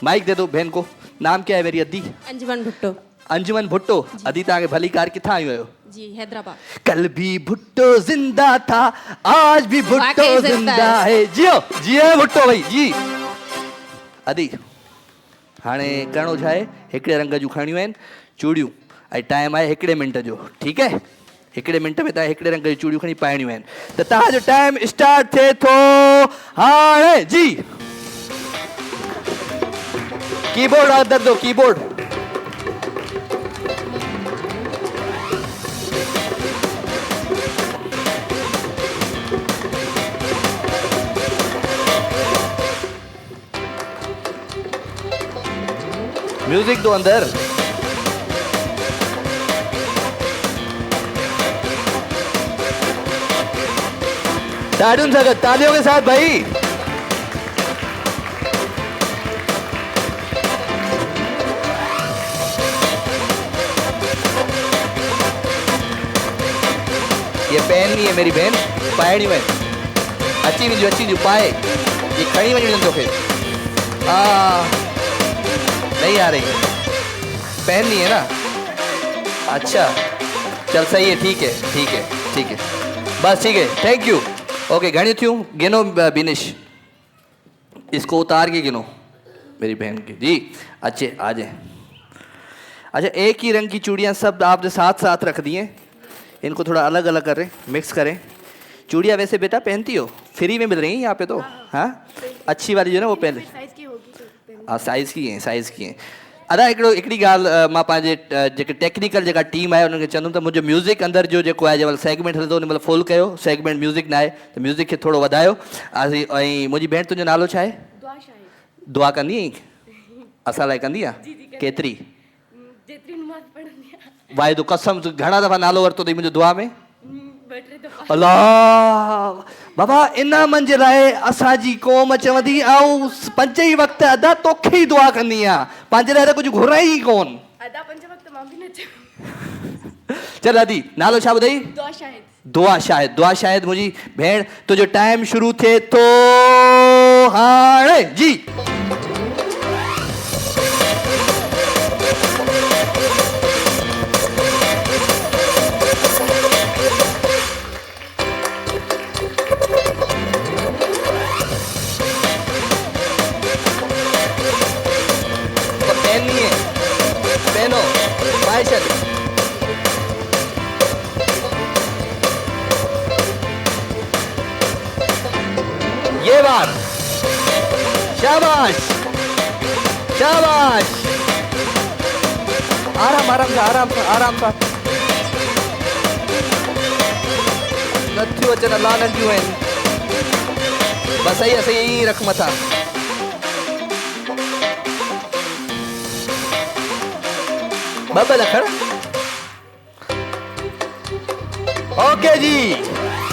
Mic दे दो बहन को। नाम क्या है मेरी अद्दी? अंजुमन भुट्टो। अंजुमन भुट्टो। अद्दी तव्हांखे भली कार किथां आयो आहियो? जी हैदराबाद। कल भी भुट्टो जिंदा था, आज भी भुट्टो वाकई जिंदा जिंदा है। जियो जियो भुट्टो भाई जी। अदी हाणे करिणो छा आहे, हिकिड़े रंग जूं खणियूं आहिनि चूड़ियूं, ऐं टाइम आहे हिकिड़े मिंट जो, ठीकु आहे? हिकिड़े मिंट में तव्हां हिकिड़े रंग जी चूड़ियूं खणी पाइणियूं आहिनि। त तव्हांजो टाइम स्टार्ट थिए थो हाणे जी। कीबोर्ड अंदर दो, कीबोर्ड। म्यूजिक दो अंदर। तालियों के साथ भाई। ये पेन नहीं है मेरी बहन, पाइणी में अची वञो पाए, ये खड़ी वञो तोखे। नहीं आ रही, पेन नहीं है ना? अच्छा चल सही है, ठीक है ठीक है ठीक है, बस ठीक है, थैंक यू। ओके घणी थियूं? गिनो बिनिश, इसको उतार के गिनो मेरी बहन की जी। अच्छे आ जाए। अच्छा एक ही रंग की चूड़ियाँ सब आपने साथ साथ रख दी हैं, इनको थोड़ा अलग अलग करें, मिक्स करें। चूड़ियाँ वैसे बेटा पहनती हो? फ्री में मिल रही हैं यहाँ पे तो। हाँ अच्छी वाली जो है ना वो पहन, हाँ साइज़ की हैं, साइज़ की हैं। अदा हिकिड़ी ॻाल्हि मां पंहिंजे जेके टेक्निकल जेका टीम आहे उन्हनि खे चवंदुमि त मुंहिंजो म्यूज़िक अंदरि जो जेको आहे जंहिं महिल सेगमेंट हले थो उन महिल फुल कयो, सेगमेंट म्यूज़िक न आहे त म्यूज़िक खे थोरो वधायो। ऐं मुंहिंजी भेण तुंहिंजो नालो छा आहे? दुआ कंदी आहीं? असां लाइ कंदी आहे? केतिरी? वाहिदो कसम, तूं घणा दफ़ा नालो वरितो अथई मुंहिंजो दुआ में? अल्लाह बाबा इन मंझि लाइ असांजी क़ौम चवंदी ऐं 5 ई वक़्त अदा तोखे ई दुआ कंदी आहे, पंहिंजे लाइ त कुझु घुराई ई कोन। चल अदी नालो छा ॿुधाई? दुआ शाहिद। दुआ शाहिद मुंहिंजी भेण, तुंहिंजो टाइम शुरू थिए थो हाणे जी। पहनो माइशल, ये बात शाबाश शाबाश। आराम आराम से, आराम से आराम सां। नथियूं अचनि, अलाह नंढियूं आहिनि, बस सही आहे सही, ईअं रख मथां। बबल खड़। ओके जी,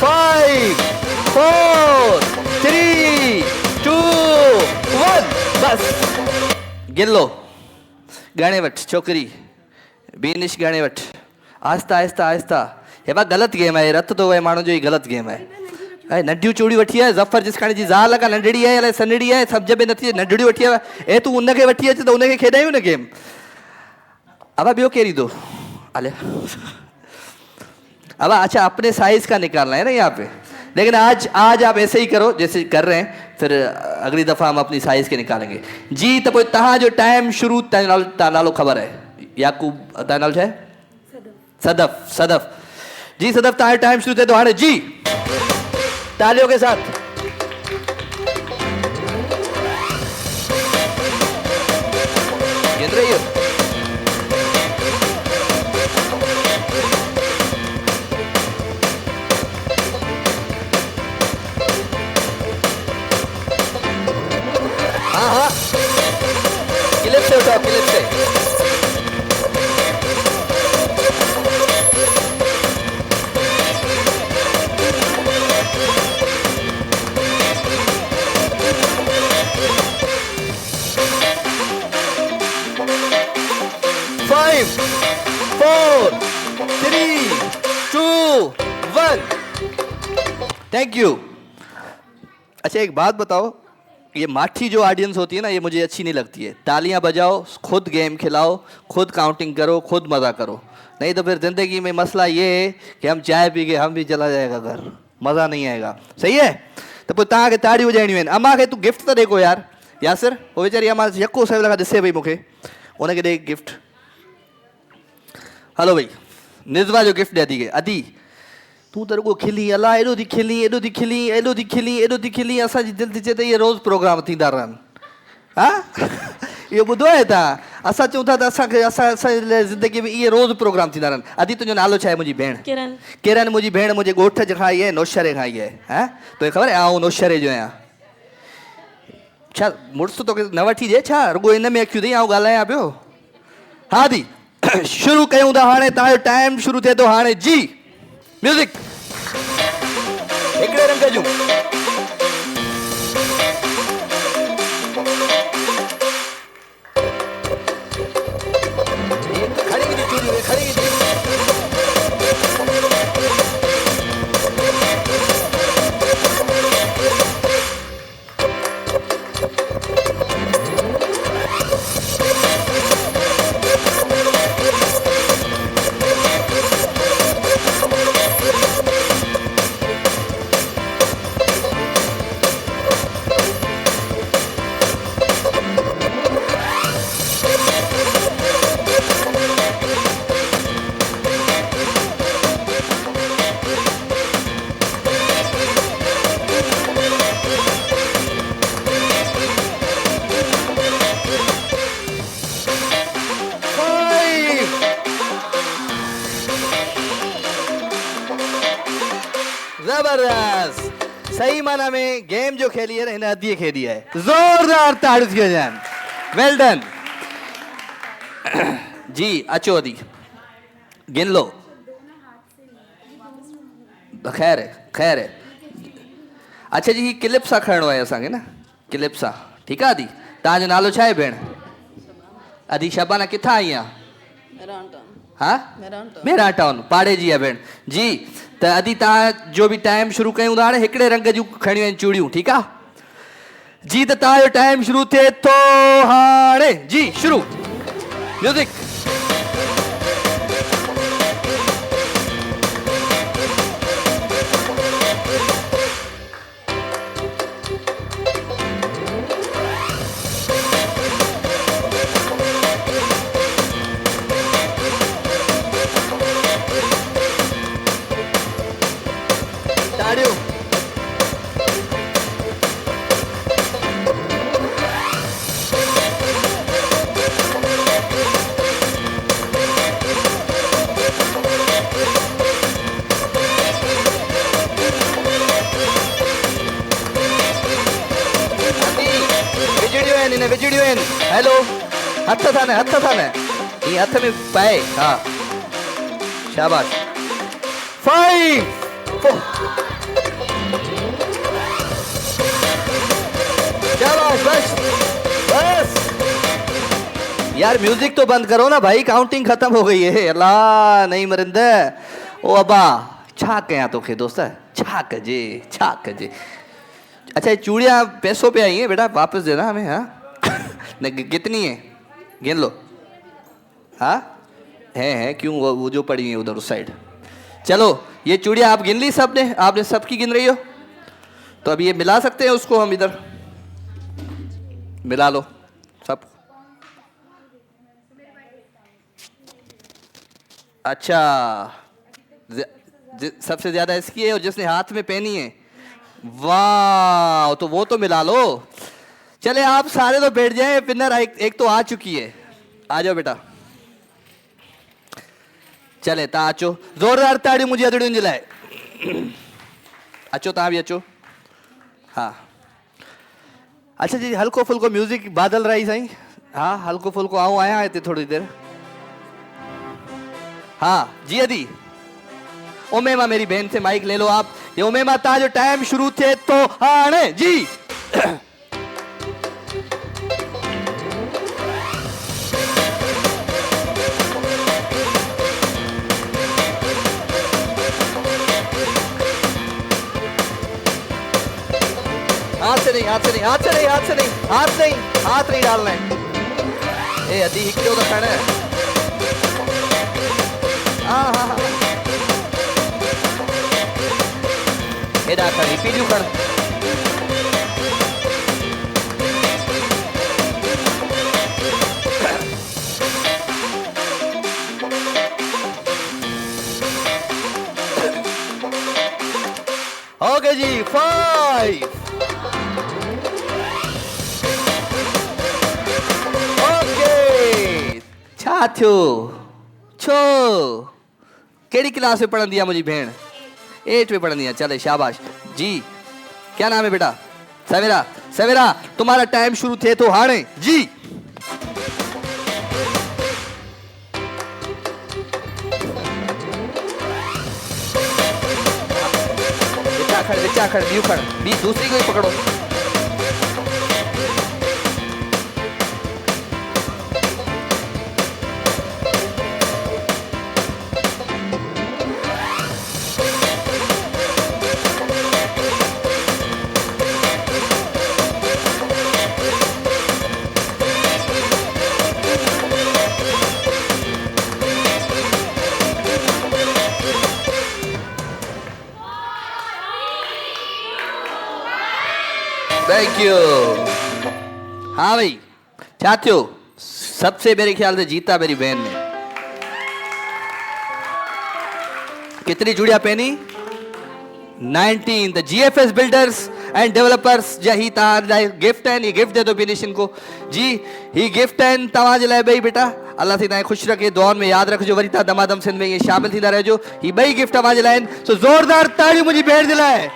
5 4 3 2 1 बस गिन लो। गणे वठ छोकरी, बीनिश गणे वठ, आहिस्ता आहिस्ता आहिस्ता। हे बा ग़लति गेम आहे, रत तो वहे माण्हू जो ही ग़लति गेम आहे। ऐं नंढियूं चूड़ियूं वठी आहे, ज़फ़र जिसखाणी जी ज़ाल का नंढड़ी आहे अलाए सनड़ी आहे, सम्झ में नथी, नंढड़ियूं वठी आहे। ए तूं उनखे वठी अच त उनखे खेॾायूं न गेम। अब बियो केरी दो अले अब अच्छा अपने साइज का निकालना है ना यहाँ पे, लेकिन आज आप ऐसे ही करो जैसे कर रहे हैं, फिर अगली दफ़ा हम अपनी साइज के निकालेंगे जी। तो पोइ तव्हां जो टाइम शुरू, तव्हां नालो ख़बर है? याकूब, तव्हां नालो छा आहे? सदफ। सदफ जी, सदफ तव्हां जो टाइम शुरू थिए थो हाणे जी। तालियों के साथ। गिन रही हो? हाँ क्लिप से उठाओ, क्लिप से। Five, 4 3 2 1 thank you. अच्छा एक बात बताओ, ये माठी जो ऑडियंस होती है ना, ये मुझे अच्छी नहीं लगती है। तालियां बजाओ, खुद गेम खिलाओ, खुद काउंटिंग करो, खुद मज़ा करो। नहीं तो फिर ज़िंदगी में मसला ये है कि हम चाय पी के हम भी चला जाएगा घर, मज़ा नहीं आएगा। सही है? तो पोइ तव्हांखे ताड़ियूं वॼाइणियूं आहिनि। अम्मा खे तूं गिफ्ट त ॾे को यार। यासिर, वो वेचारी अम्मा यको सवेल खां ॾिसे पई मूंखे, उनखे ॾे गिफ्ट। हलो भई, निज़वा जो गिफ्ट ॾे अदी खे। अदी तूं त रुॻो खिली, अला एॾो थी खिली, एॾो थी खिली, एॾो थी खिली, एॾो थी खिली, असांजी दिलि थी चए त इहे रोज़ प्रोग्राम थींदा रहनि। हा इहो ॿुधो आहे तव्हां? असां चऊं था त असांखे असांजे लाइ ज़िंदगी में इहे रोज़ प्रोग्राम थींदा रहनि। अदी तुंहिंजो नालो छा आहे? मुंहिंजी भेण किरण। किरण मुंहिंजी भेण मुंहिंजे ॻोठ खां आई आहे, नौशहरे खां आई आहे। हा तोखे ख़बर आहे आउं नौशहरे जो आहियां। छा मुड़ुसु तोखे न वठी ॾिए छा? रुॻो इन में अखियूं अथई, आउं ॻाल्हायां पियो। हा दी शुरू कयूं था हाणे, तव्हांजो टाइम शुरू थिए थो हाणे। जी म्यूज़िक हिकिड़े रंग जूं। जबरदस्त, सही माना में गेम जो खेली है ना हिन अदी खेली है। जोरदार ताड़ी थी वञनि। Well done. जी अचो अदी, गिन लो। खैर है, खैर है। अच्छा जी, क्लिप सां खणणो आहे असांखे न, क्लिप सां। ठीकु आहे अदी? तव्हांजो नालो छा आहे भेण? अदी शबाना किथां आई आहे? हाँ मेरा टाउन, पाड़े जी है भेण। जी त अदी तव्हां जो बि टाइम शुरू कयूं था हाणे। हिकिड़े रंग जूं खणियूं आहिनि चूड़ियूं। ठीकु आहे जी? त तव्हांजो टाइम शुरू थिए थो हाणे। जी शुरू, म्यूज़िक। ताड़ियूं। विजड़ियूं आहिनि, हिन विजड़ियूं आहिनि। हेलो, हथ था न, हथ था न, ये हथ में पाए। हाँ शाबाश। 5 शाबाश, बस बस यार, म्यूजिक तो बंद करो ना भाई, काउंटिंग खत्म हो गई है। अल्लाह नहीं मरिंदे। ओ अब्बा छा कयां तोखे दोस्त, छा कजे, छा कजे। अच्छा ये चूड़ियाँ पैसों पे आई हैं बेटा, वापस देना हमें। हाँ कितनी है? गिन लो। हाँ है क्यों? वो जो पड़ी है उधर उस साइड। चलो ये चूड़ियाँ आप गिन ली सबने? आपने सबकी गिन रही हो? तो अब ये मिला सकते हैं उसको, हम इधर मिला लो सब। अच्छा सबसे ज्यादा इसकी है और जिसने हाथ में पहनी है, वाह, तो वो तो मिला लो। चले आप सारे तो बैठ जाए, विनर एक तो आ चुकी है। आ जाओ बेटा, चले ता अचो, जोरदार ताड़ी मुझे अदड़ियुनि जे लाइ। अचो तव्हां बि अचो। हाँ अच्छा जी, हल्को फुल्को म्यूजिक बादल रही साईं। हाँ हल्को फुल्को, आऊं आया हिते थोड़ी देर। हाँ जी अदी। उमेमा मेरी बहन से माइक ले लो आप। ये उमेमा ताजो टाइम शुरू थे तो हाणे जी। हाथ से नहीं नहीं, हाथ से नहीं, हाथ से नहीं, हाथ से नहीं, हाथ नहीं, हाथ नहीं डालना है। ए अधी हिकड़ो तो खड़ा है। हाँ हाँ हाँ, एडा खड़ी पीजू खड़। ओके जी, 5। ओके छा थियो छो केड़ी क्लास में पढ़ंदी आहे मुंहिंजी भेण? 8 में पढ़ंदी आहे। चले शाबाश जी। क्या नाम है बेटा? सवेरा। सवेरा तुम्हारा टाइम शुरू थे तो हाणे जी। विचा खड़ बीू खड़ बी दूसरी को ही पकड़ो। Thank you. हाँ भाई क्या थियो? सबसे मेरे ख्याल से जीता मेरी बहन ने। कितनी जुड़िया पहनी? 19। The GFS builders and developers जा ही तव्हां गिफ्ट आहिनि। ये गिफ्ट दे दो बिनिशन को जी। ही गिफ्ट आहिनि तव्हां जे लाइ ॿई बेटा। अल्लाह थी तव्हांखे ख़ुशि रखे, दुआउनि में यादि रखिजो। वरी तव्हां दमादम सिंध में ये शामिल थींदा रहिजो। ही ॿई गिफ्ट तव्हां जे लाइ आहिनि। सो ज़ोरदार ताड़ियूं मुंहिंजी भेण जे लाइ।